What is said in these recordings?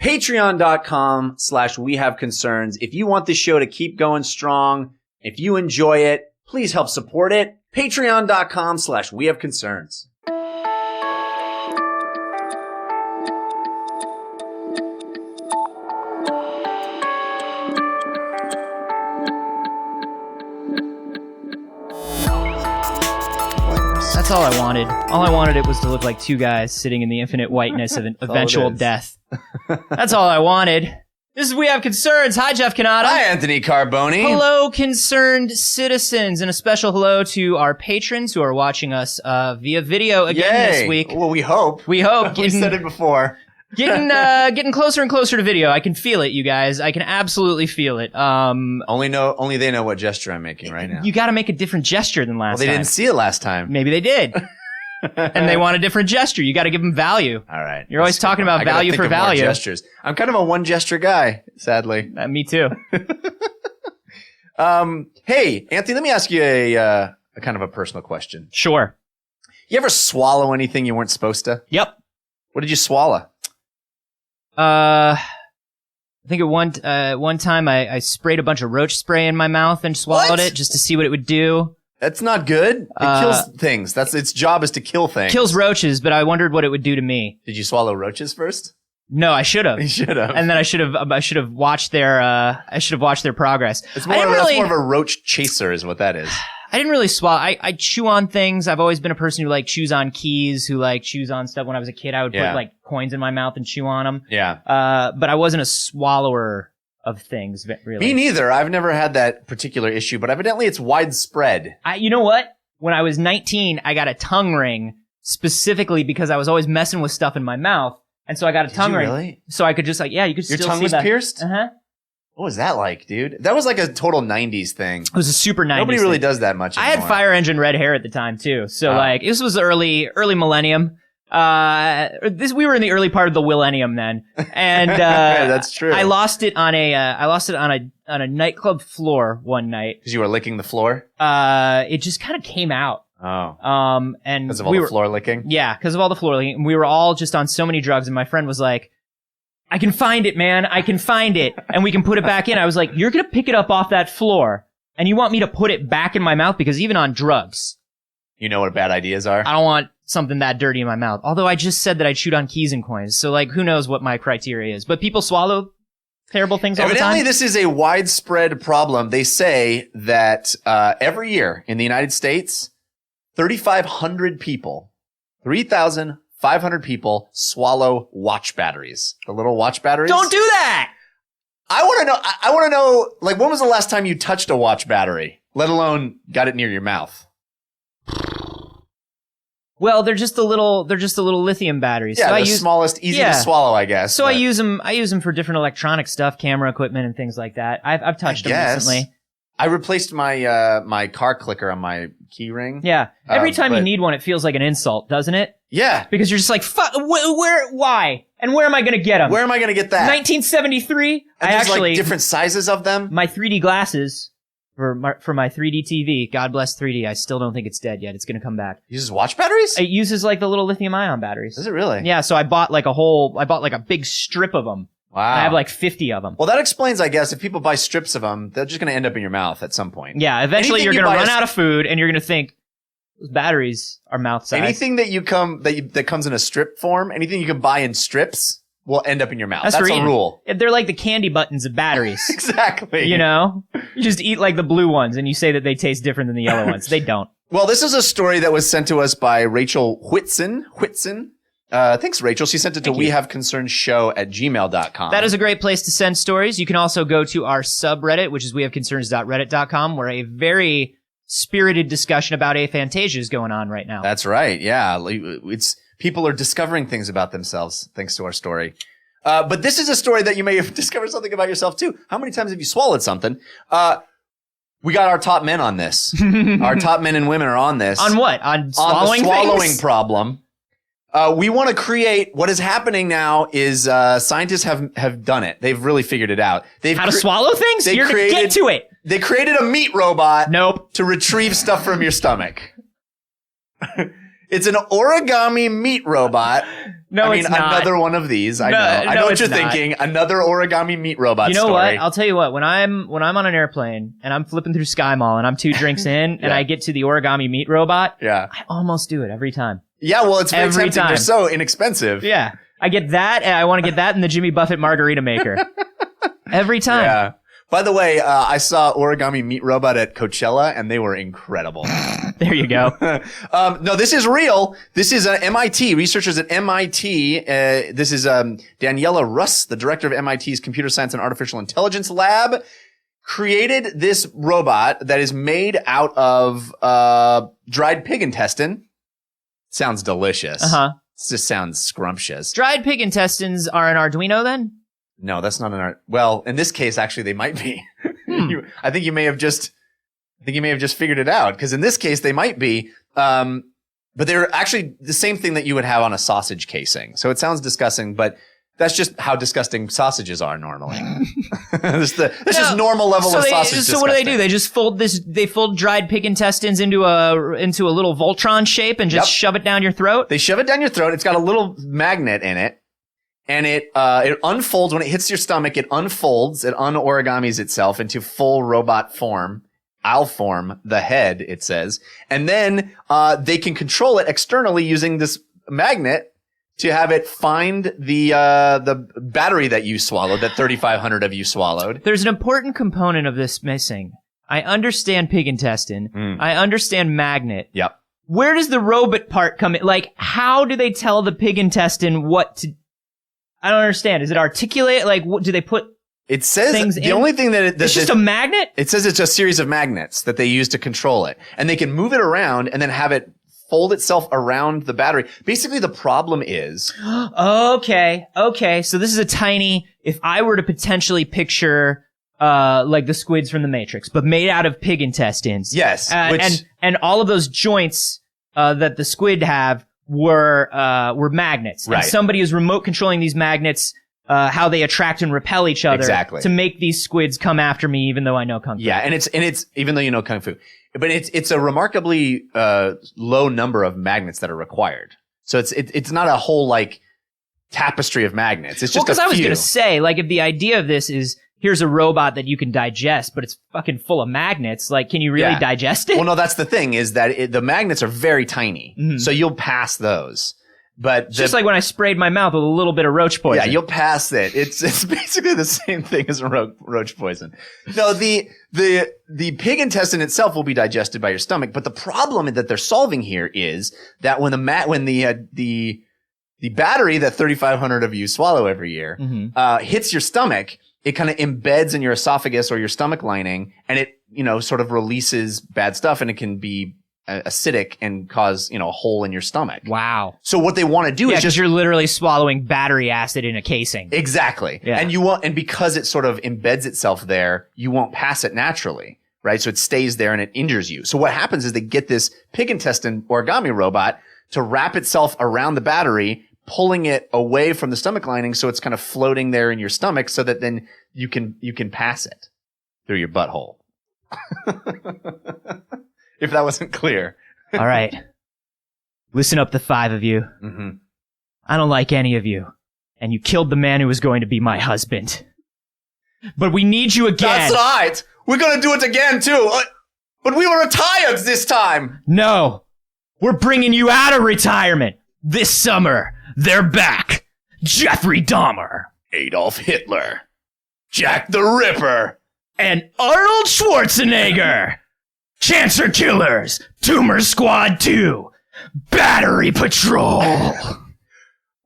Patreon.com/wehaveconcerns. If you want this show to keep going strong, if you enjoy it, please help support it. Patreon.com/wehaveconcerns. That's all I wanted. All I wanted it was to look like two guys sitting in the infinite whiteness of an eventual death. That's all I wanted. This is We Have Concerns. Hi, Jeff Cannata. Hi, Anthony Carboni. Hello, concerned citizens, and a special hello to our patrons who are watching us via video again this week. Well, we hope. We hope. We said it before. Getting closer and closer to video. I can feel it, you guys. I can absolutely feel it. Only they know what gesture I'm making right now. You got to make a different gesture than last time. Well, they didn't see it last time. Maybe they did. And they want a different gesture. You got to give them value. All right. You're always talking about value for value. More gestures. I'm kind of a one gesture guy, sadly. Me too. Hey, Anthony, let me ask you a kind of a personal question. Sure. You ever swallow anything you weren't supposed to? Yep. What did you swallow? I think at one time I sprayed a bunch of roach spray in my mouth and swallowed it just to see what it would do. That's not good. It kills things. That's its job is to kill things. Kills roaches, but I wondered what it would do to me. Did you swallow roaches first? No, I should have. You should have. And then I should have watched their progress. That's more of a roach chaser is what that is. I didn't really swallow. I chew on things. I've always been a person who chews on keys, who chews on stuff. When I was a kid, I would put coins in my mouth and chew on them. Yeah. But I wasn't a swallower of things, really. Me neither. I've never had that particular issue, but evidently it's widespread. You know what? When I was 19, I got a tongue ring specifically because I was always messing with stuff in my mouth. And so I got a tongue ring. Really? So I could just you could still see your tongue was pierced? Uh-huh. What was that like, dude? That was like a total 90s thing. It was a super 90s Nobody really does that much anymore. I had fire engine red hair at the time too. So this was early millennium. We were in the early part of the millennium then. And that's true. I lost it on a nightclub floor one night. Because you were licking the floor? It just kind of came out. Oh. And because of all the floor licking? Yeah, because of all the floor licking. And we were all just on so many drugs, and my friend was like, I can find it, man. I can find it. And we can put it back in. I was like, you're going to pick it up off that floor, and you want me to put it back in my mouth? Because even on drugs, you know what bad ideas are? I don't want something that dirty in my mouth. Although I just said that I chewed on keys and coins. So who knows what my criteria is. But people swallow terrible things all the time. Evidently, this is a widespread problem. They say that every year in the United States, 3,500 people, 3,500 people swallow watch batteries. The little watch batteries. Don't do that! I want to know, when was the last time you touched a watch battery, let alone got it near your mouth? Well, they're just the little lithium batteries. Yeah, so the smallest, easy to swallow, I guess. So I use them for different electronic stuff, camera equipment and things like that. I've touched them recently. I replaced my my car clicker on my key ring. Yeah. Every time you need one, it feels like an insult, doesn't it? Yeah. Because you're just like, why? And where am I going to get them? Where am I going to get that? 1973. And there's different sizes of them. My 3D glasses for my 3D TV. God bless 3D. I still don't think it's dead yet. It's going to come back. It uses watch batteries? It uses the little lithium ion batteries. Is it really? Yeah. So I bought a big strip of them. Wow. I have 50 of them. Well, that explains, I guess, if people buy strips of them, they're just going to end up in your mouth at some point. Yeah. Eventually you're going to run out of food and you're going to think, those batteries are mouth size. Anything that comes in a strip form, anything you can buy in strips will end up in your mouth. That's a rule. They're like the candy buttons of batteries. Exactly. You know? You just eat the blue ones and you say that they taste different than the yellow ones. They don't. Well, this is a story that was sent to us by Rachel Whitson. Thanks, Rachel. She sent it to wehaveconcernshow@gmail.com. That is a great place to send stories. You can also go to our subreddit, which is wehaveconcerns.reddit.com, where a very spirited discussion about aphantasia is going on right now. That's right. Yeah. People are discovering things about themselves thanks to our story. But this is a story that you may have discovered something about yourself too. How many times have you swallowed something? We got our top men on this. Our top men and women are on this. On what? On swallowing the swallowing things? problem. We want to create what is happening now is scientists have done it. They've really figured it out. How to swallow things? You're going to get to it. They created a meat robot to retrieve stuff from your stomach. It's an origami meat robot. No, it's not. Another one of these. I know. I know what you're thinking. Another origami meat robot You know story. what? I'll tell you what. When I'm on an airplane and I'm flipping through Sky Mall and I'm 2 drinks in and I get to the origami meat robot, I almost do it every time. Yeah, well, it's very every tempting. time. They're so inexpensive. Yeah. I get that, and I want to get that in the Jimmy Buffett margarita maker. Every time. Yeah. By the way, I saw Origami Meat Robot at Coachella, and they were incredible. There you go. No, this is real. This is MIT. Researchers at MIT. This is Daniela Russ, the director of MIT's Computer Science and Artificial Intelligence Lab, created this robot that is made out of dried pig intestine. Sounds delicious. Uh-huh. It just sounds scrumptious. Dried pig intestines are an Arduino, then? No, that's not an art. Well, in this case, actually, they might be. I think you may have just figured it out, because in this case, they might be. But they're actually the same thing that you would have on a sausage casing. So it sounds disgusting, but that's just how disgusting sausages are normally. That's just normal level of sausage. So what do they do? They just fold dried pig intestines into a little Voltron shape and just shove it down your throat? They shove it down your throat. It's got a little magnet in it. And it unfolds when it hits your stomach. It unfolds. It unorigamis itself into full robot form. I'll form the head, it says. And then they can control it externally using this magnet to have it find the battery that you swallowed, that 3,500 of you swallowed. There's an important component of this missing. I understand pig intestine. I understand magnet. Yep. Where does the robot part come in? Like, how do they tell the pig intestine what to... I don't understand. Is it articulate? Like, what do they put? It says things the in? only thing that it's just a magnet? It says it's a series of magnets that they use to control it. And they can move it around and then have it fold itself around the battery. Basically, the problem is... Okay. So this is a tiny... If I were to potentially picture, like the squids from the Matrix, but made out of pig intestines. Yes. And all of those joints, that the squid have were magnets. Right. And somebody is remote controlling these magnets, how they attract and repel each other. Exactly. To make these squids come after me, even though I know Kung Fu. Yeah. And it's, even though you know Kung Fu. But it's a remarkably low number of magnets that are required. So it's not a whole like tapestry of magnets. It's just because a few. I was gonna say, like, if the idea of this is here's a robot that you can digest, but it's fucking full of magnets, like, can you really digest it? Well, no, that's the thing is that the magnets are very tiny, so you'll pass those. But it's just like when I sprayed my mouth with a little bit of roach poison. Yeah, you'll pass it. It's basically the same thing as roach poison. No, the pig intestine itself will be digested by your stomach, but the problem that they're solving here is that when the battery that 3,500 of you swallow every year hits your stomach, it kind of embeds in your esophagus or your stomach lining, and it sort of releases bad stuff, and it can be acidic and cause a hole in your stomach. Wow. So what they want to do is just you're literally swallowing battery acid in a casing. Exactly. Yeah. And because it sort of embeds itself there, you won't pass it naturally, right? So it stays there and it injures you. So what happens is they get this pig intestine origami robot to wrap itself around the battery, pulling it away from the stomach lining, so it's kind of floating there in your stomach, so that then you can pass it through your butthole. If that wasn't clear. All right. Listen up, the 5 of you. I don't like any of you. And you killed the man who was going to be my husband. But we need you again. That's right. We're going to do it again, too. But we were retired this time. No. We're bringing you out of retirement. This summer, they're back. Jeffrey Dahmer. Adolf Hitler. Jack the Ripper. And Arnold Schwarzenegger. Cancer Killers, Tumor Squad 2, Battery Patrol.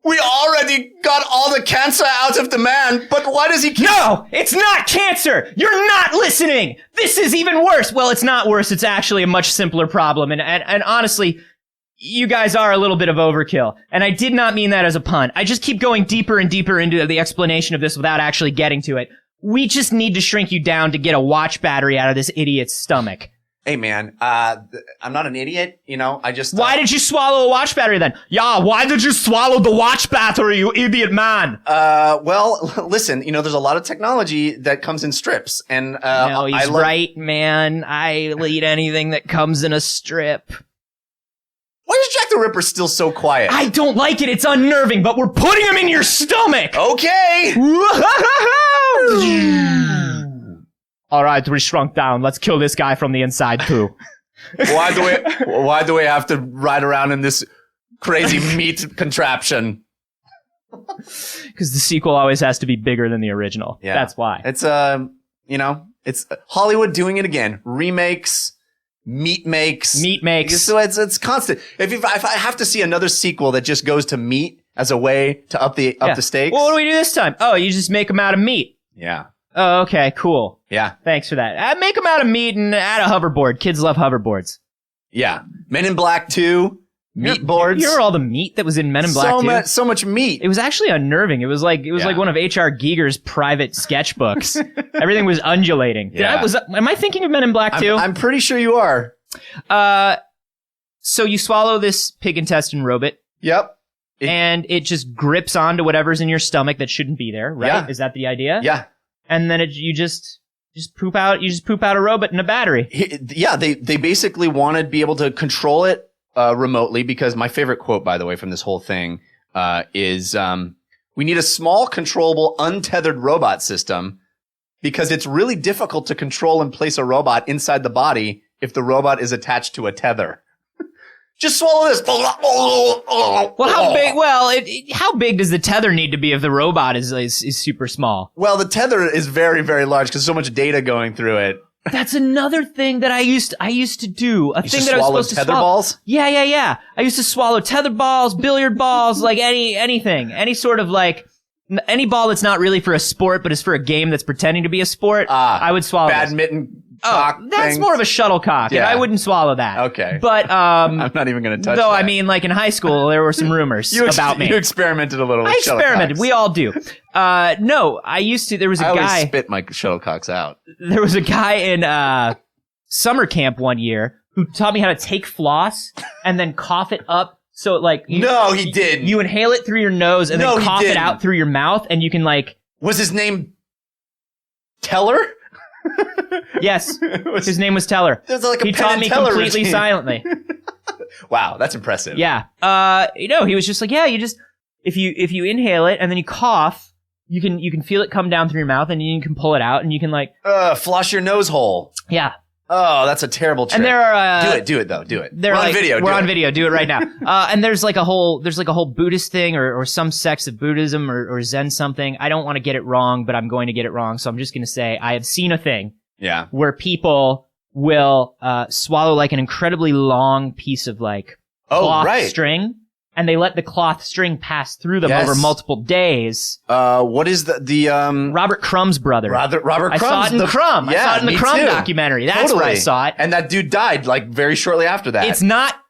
We already got all the cancer out of the man, but why does he keep... No, it's not cancer! You're not listening! This is even worse! Well, it's not worse, it's actually a much simpler problem, and honestly, you guys are a little bit of overkill. And I did not mean that as a pun. I just keep going deeper and deeper into the explanation of this without actually getting to it. We just need to shrink you down to get a watch battery out of this idiot's stomach. Hey, man, I'm not an idiot, I just... Why did you swallow a watch battery then? Yeah, why did you swallow the watch battery, you idiot man? Well, listen, there's a lot of technology that comes in strips, and... No, he's right, man. I'll eat anything that comes in a strip. Why is Jack the Ripper still so quiet? I don't like it. It's unnerving, but we're putting him in your stomach. Okay. All right, we shrunk down. Let's kill this guy from the inside too. Why do we have to ride around in this crazy meat contraption? Because the sequel always has to be bigger than the original. Yeah. That's why. It's it's Hollywood doing it again. Remakes, meat makes. So it's constant. If I have to see another sequel that just goes to meat as a way to up the stakes. Well, what do we do this time? Oh, you just make them out of meat. Yeah. Oh, okay, cool. Yeah. Thanks for that. Make them out of meat and add a hoverboard. Kids love hoverboards. Yeah. Men in Black 2. Meat boards. You remember all the meat that was in Men in Black 2? So much meat. It was actually unnerving. It was like one of H.R. Giger's private sketchbooks. Everything was undulating. Yeah. Am I thinking of Men in Black 2? I'm pretty sure you are. So you swallow this pig intestine robot. Yep. And it just grips onto whatever's in your stomach that shouldn't be there, right? Yeah. Is that the idea? Yeah. And then you just poop out a robot and a battery. Yeah, they basically wanted to be able to control it remotely, because my favorite quote, by the way, from this whole thing is we need a small, controllable, untethered robot system because it's really difficult to control and place a robot inside the body if the robot is attached to a tether. Just swallow this. Well, how big? Well, how big does the tether need to be if the robot is super small? Well, the tether is very, very large because so much data going through it. That's another thing that I used to do. A thing that I was supposed to tether swallow. balls? Yeah. I used to swallow tether balls, billiard balls, like anything, any sort of like any ball that's not really for a sport but is for a game that's pretending to be a sport. I would swallow. Badminton. That's more of a shuttlecock, and I wouldn't swallow that. Okay. But I'm not even going to touch though, that. I mean, like in high school, there were some rumors about me. You experimented a little with I experimented. shuttlecocks. We all do. No, I used to. There was a I guy. always spit my shuttlecocks out. There was a guy in summer camp one year who taught me how to take floss and then cough it up. So like No, he didn't. You inhale it through your nose and No, then he cough it didn't. out through your mouth, and you can like. Was his name Teller? Yes, his name was Teller. There's like a He Penn taught and me Teller completely routine. silently. Wow, that's impressive. Yeah. He was just like, yeah, you just if you inhale it and then you cough, you can feel it come down through your mouth and you can pull it out and you can like Flush your nose hole. yeah. Oh, that's a terrible trick. And there are do it though. Do it. We're on video. We're on video. Do it right now. And there's like a whole Buddhist thing or some sects of Buddhism or Zen something. I don't want to get it wrong, but I'm going to get it wrong. So I'm just going to say I have seen a thing Yeah. where people will swallow like an incredibly long piece of like cloth string, and they let the cloth string pass through them Yes. over multiple days. What is the Robert Crumb's brother. Robert Crumb's I saw it in Crumb. Yeah, I saw it in the me Crumb too. documentary. That's where I Totally. saw it. And that dude died like very shortly after that.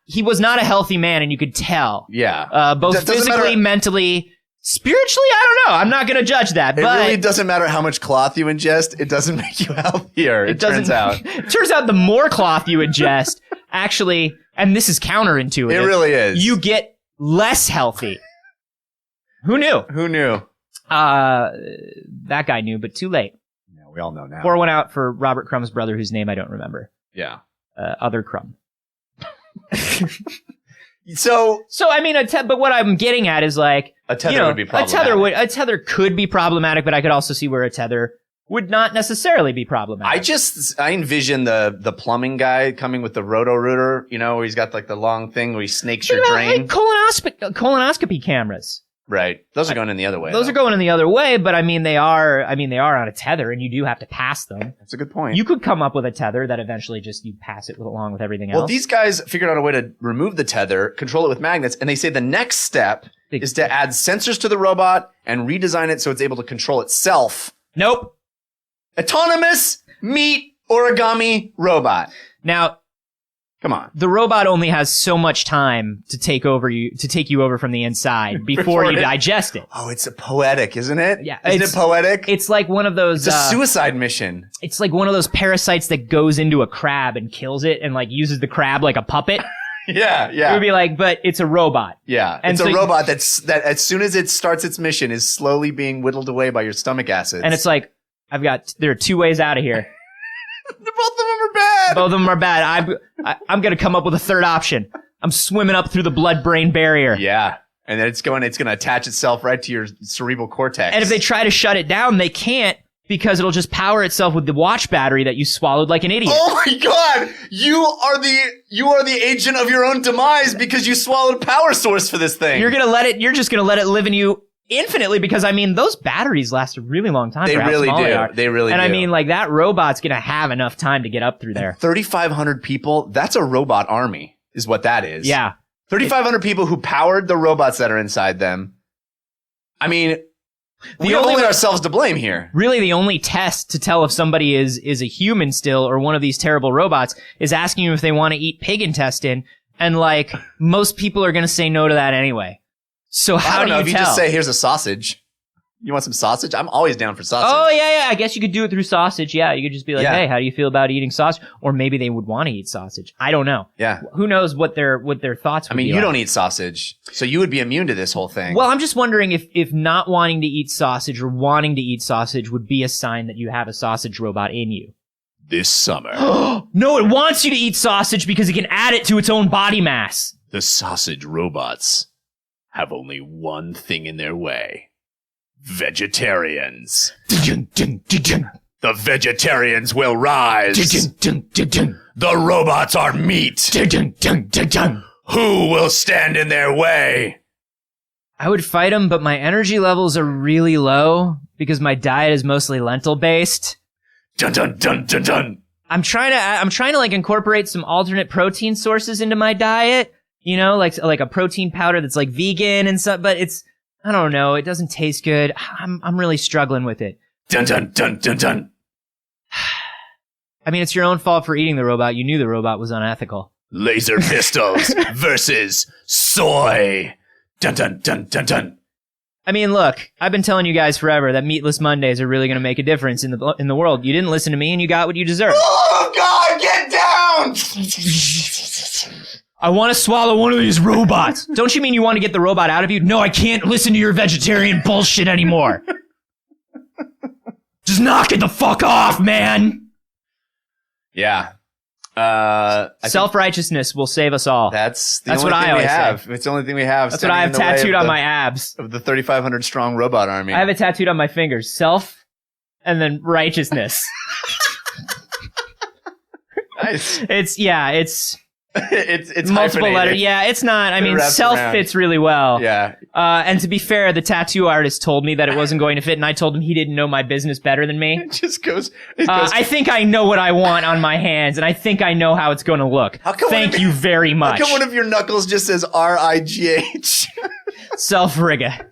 He was not a healthy man, and you could tell. Yeah. Both Doesn't physically, matter- mentally, spiritually, I don't know. I'm not going to judge that. It but really doesn't matter how much cloth you ingest. It doesn't make you healthier. It turns out. It turns out the more cloth you ingest, actually, and this is counterintuitive. It really is. You get less healthy. Who knew? Who knew? That guy knew, but too late. Yeah, we all know now. Pour one out for Robert Crumb's brother, whose name I don't remember. Yeah. Other Crumb. So I mean, but what I'm getting at is like a tether would be problematic. A tether could be problematic, but I could also see where a tether would not necessarily be problematic. I envision the plumbing guy coming with the roto-rooter, where he's got like the long thing where he snakes your drain. Like colonoscopy cameras. Right. Those are going in the other way. Those are going in the other way, but I mean they are on a tether, and you do have to pass them. That's a good point. You could come up with a tether that eventually just you pass it along with everything else. Well, these guys figured out a way to remove the tether, control it with magnets, and they say the next step is to add sensors to the robot and redesign it so it's able to control itself. Nope. Autonomous meat origami robot. Now, come on. The robot only has so much time to take you over from the inside before you digest it. Oh, it's poetic, isn't it? Yeah. Isn't it poetic? It's like one of those It's a suicide mission. It's like one of those parasites that goes into a crab and kills it and like uses the crab like a puppet. Yeah. It would be like, but it's a robot. Yeah. And it's so a robot that as soon as it starts its mission is slowly being whittled away by your stomach acids. And it's like, there are two ways out of here. Both of them are bad. Both of them are bad. I'm going to come up with a third option. I'm swimming up through the blood-brain barrier. Yeah. And then it's going to attach itself right to your cerebral cortex. And if they try to shut it down, they can't because it'll just power itself with the watch battery that you swallowed like an idiot. Oh my God! You are the agent of your own demise because you swallowed power source for this thing. You're just gonna let it live in you infinitely because, I mean, those batteries last a really long time. They really do. They really do. And I mean, like, that robot's gonna have enough time to get up through there. 3,500 people, that's a robot army, is what that is. Yeah. 3,500 people who powered the robots that are inside them. I mean, we have only ourselves to blame here. Really, the only test to tell if somebody is a human still or one of these terrible robots is asking you if they want to eat pig intestine. And, like, most people are going to say no to that anyway. So how do you tell? If you just say, here's a sausage. You want some sausage? I'm always down for sausage. Oh, yeah. I guess you could do it through sausage. Yeah, you could just be like, hey, how do you feel about eating sausage? Or maybe they would want to eat sausage. I don't know. Yeah. Who knows what their thoughts would be. I mean, you don't eat sausage, so you would be immune to this whole thing. Well, I'm just wondering if not wanting to eat sausage or wanting to eat sausage would be a sign that you have a sausage robot in you. This summer. No, it wants you to eat sausage because it can add it to its own body mass. The sausage robots have only one thing in their way. Vegetarians. The vegetarians will rise. The robots are meat. Who will stand in their way? I would fight them, but my energy levels are really low because my diet is mostly lentil based. Dun dun dun dun dun. I'm trying to like incorporate some alternate protein sources into my diet. You know, like a protein powder that's like vegan and stuff, but I don't know. It doesn't taste good. I'm really struggling with it. Dun dun dun dun dun. I mean, it's your own fault for eating the robot. You knew the robot was unethical. Laser pistols versus soy. Dun dun dun dun dun. I mean, look, I've been telling you guys forever that meatless Mondays are really going to make a difference in the world. You didn't listen to me, and you got what you deserve. Oh God, get down! I want to swallow one of these robots. Don't you mean you want to get the robot out of you? No, I can't listen to your vegetarian bullshit anymore. Just knock it the fuck off, man. Yeah. Self-righteousness will save us all. That's what only I thing we always have. say. It's the only thing we have. That's what I have tattooed on my abs. Of the 3,500 strong robot army. I have it tattooed on my fingers. Self and then righteousness. Nice. It's it's multiple hyphenated. letters. Yeah, it's not. I mean, wraps self around. fits really well. Yeah. And to be fair, the tattoo artist told me that it wasn't going to fit, and I told him he didn't know my business better than me. It just goes. I think I know what I want on my hands, and I think I know how it's going to look. Thank you very much. How come one of your knuckles just says RIGH? Self-rigga.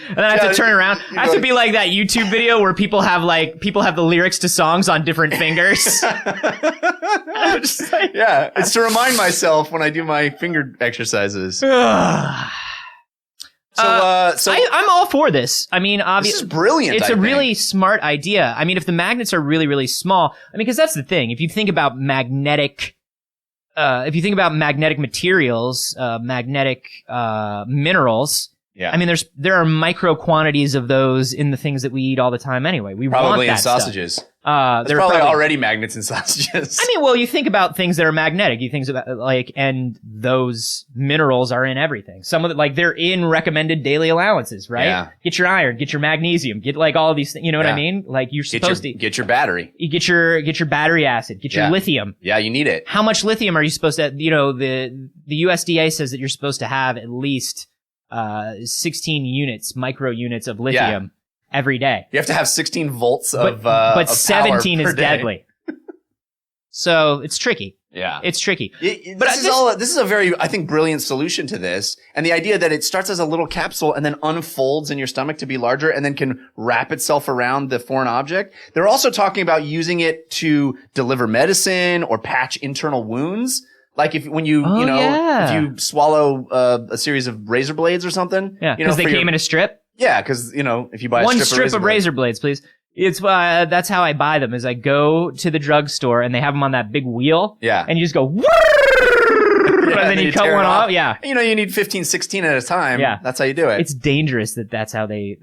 And then I have to turn around. I have to be like that YouTube video where people have the lyrics to songs on different fingers. I'm just like, Yeah, it's to remind myself when I do my finger exercises. So I'm all for this. I mean, this obviously, is brilliant. it's I a think. really smart idea. I mean, if the magnets are really, really small, I mean, because that's the thing. If you think about magnetic materials, magnetic minerals. Yeah. I mean, there are micro quantities of those in the things that we eat all the time anyway. We probably want that in sausages. Stuff. There's probably already magnets in sausages. I mean, well, you think about things that are magnetic. You think about and those minerals are in everything. Some of it, like they're in recommended daily allowances, right? Yeah. Get your iron, get your magnesium, get like all of these things. You know what I mean? Like you're supposed to get your battery. You get your battery acid, get your lithium. Yeah, you need it. How much lithium are you supposed to? You know, the USDA says that you're supposed to have at least 16 micro units of lithium every day. You have to have 16 volts but of 17 power is per day. deadly. So it's tricky. Yeah. It's tricky. This is a very, I think, brilliant solution to this. And the idea that it starts as a little capsule and then unfolds in your stomach to be larger and then can wrap itself around the foreign object. They're also talking about using it to deliver medicine or patch internal wounds. Like if you swallow a series of razor blades or something. Yeah, because they came in a strip. Yeah, because, if you buy one a strip of razor blades, please. It's that's how I buy them. Is I go to the drugstore and they have them on that big wheel. Yeah, and you just go. Yeah, and then you cut one off. Yeah, you need 15, 16 at a time. Yeah, that's how you do it. It's dangerous that's how they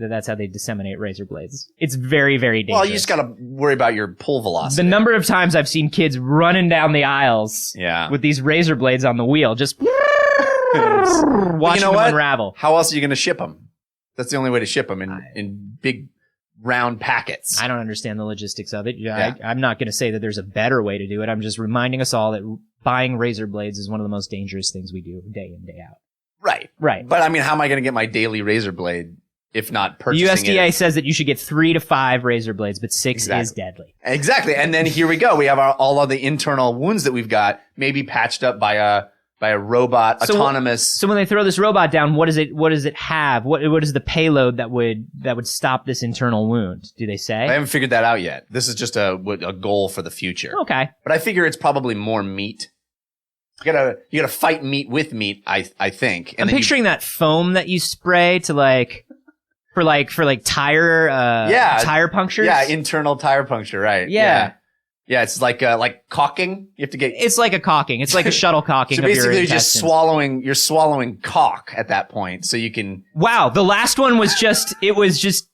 disseminate razor blades. It's very, very dangerous. Well, you just gotta worry about your pull velocity. The number of times I've seen kids running down the aisles. Yeah. With these razor blades on the wheel, just. Watching them what? unravel. How else are you going to ship them? That's the only way to ship them in big round packets. I don't understand the logistics of it. I'm not going to say that there's a better way to do it. I'm just reminding us all that buying razor blades is one of the most dangerous things we do day in, day out. Right. But I mean, how am I going to get my daily razor blade if not purchasing it? The USDA says that you should get 3 to 5 razor blades, but 6 is deadly. Exactly. And then here we go. We have all of the internal wounds that we've got maybe patched up by a robot, autonomous. So when they throw this robot down, what does it have? What is the payload that would stop this internal wound? Do they say? I haven't figured that out yet. This is just a goal for the future. Okay. But I figure it's probably more meat. You gotta fight meat with meat, I think. And I'm picturing that foam that you spray to for tire punctures. Yeah, internal tire puncture, right. Yeah. Yeah, it's like caulking. You have to get. It's like a caulking. It's like a shuttle caulking. So basically, of your intestines. You're swallowing caulk at that point, so you can. Wow, the last one was just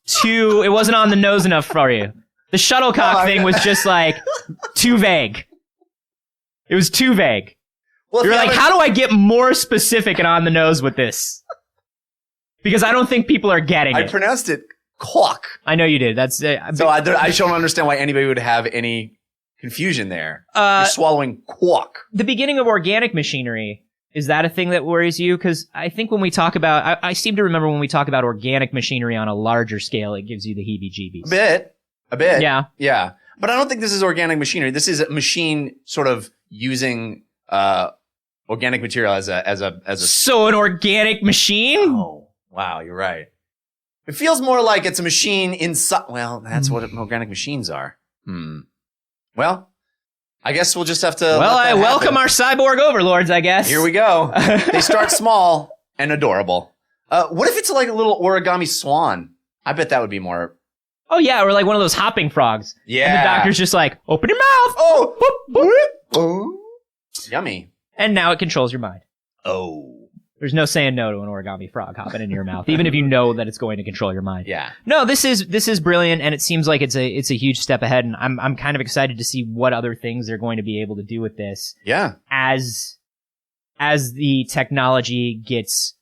too. It wasn't on the nose enough for you. The shuttlecock thing was just like too vague. It was too vague. Well, you're like, how do I get more specific and on the nose with this? Because I don't think people are getting it. I pronounced it caulk. I know you did. That's so I don't understand why anybody would have any confusion there. You're swallowing caulk. The beginning of organic machinery, is that a thing that worries you? Because I think when we talk about, I seem to remember when we talk about organic machinery on a larger scale, it gives you the heebie-jeebies. A bit. Yeah. Yeah. But I don't think this is organic machinery. This is a machine sort of using organic material as a. So an organic machine? Oh, wow, you're right. It feels more like it's a machine inside. Well, that's what organic machines are. Well, I guess we'll just have to. Well, I welcome our cyborg overlords, I guess. Here we go. They start small and adorable. What if it's like a little origami swan? I bet that would be more. Oh, yeah, or like one of those hopping frogs. Yeah. And the doctor's just like, open your mouth. Oh. Whoop, whoop. Oh. Yummy. And now it controls your mind. Oh. There's no saying no to an origami frog hopping into your mouth, even if you know that it's going to control your mind. Yeah. No, this is brilliant, and it seems like it's a huge step ahead, and I'm kind of excited to see what other things they're going to be able to do with this. Yeah. As the technology gets,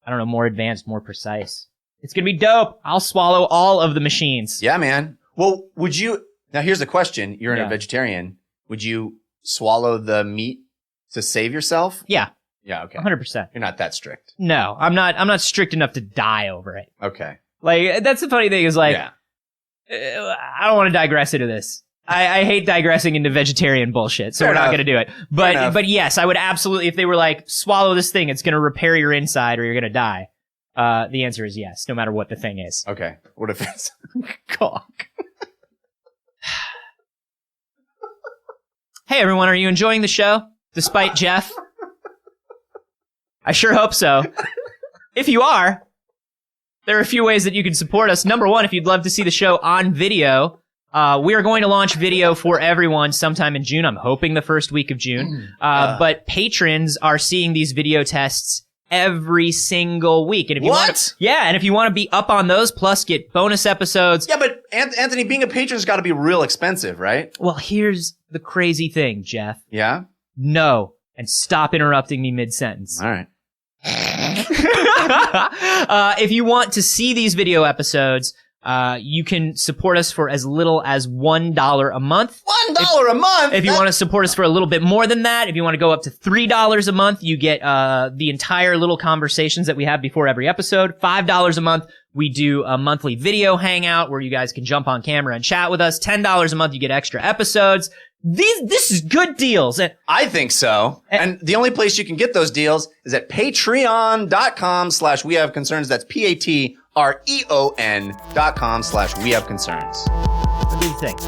I don't know, more advanced, more precise. It's gonna be dope. I'll swallow all of the machines. Yeah, man. Well, would you? Now, here's the question. You're a vegetarian. Would you swallow the meat to save yourself? Yeah. Yeah, okay. 100%. You're not that strict. No, I'm not strict enough to die over it. Okay. Like, that's the funny thing is like, I don't want to digress into this. I hate digressing into vegetarian bullshit, so we're not going to do it. But yes, I would absolutely, if they were like, swallow this thing, it's going to repair your inside or you're going to die. The answer is yes, no matter what the thing is. Okay. What if it's caulk? Hey everyone, are you enjoying the show? Despite Jeff? I sure hope so. If you are, there are a few ways that you can support us. Number one, if you'd love to see the show on video, we are going to launch video for everyone sometime in June. I'm hoping the first week of June. But patrons are seeing these video tests every single week. And if you and if you want to be up on those, plus get bonus episodes. Yeah, but Anthony, being a patron's got to be real expensive, right? Well, here's the crazy thing, Jeff. Yeah? No. And stop interrupting me mid-sentence. All right. If you want to see these video episodes, you can support us for as little as $1 a month. $1 a month? If you want to support us for a little bit more than that, if you want to go up to $3 a month, you get the entire little conversations that we have before every episode. $5 a month, we do a monthly video hangout where you guys can jump on camera and chat with us. $10 a month, you get extra episodes. This is good deals. I think so. And the only place you can get those deals is at patreon.com/wehaveconcerns. That's patreon.com/wehaveconcerns. What do you think?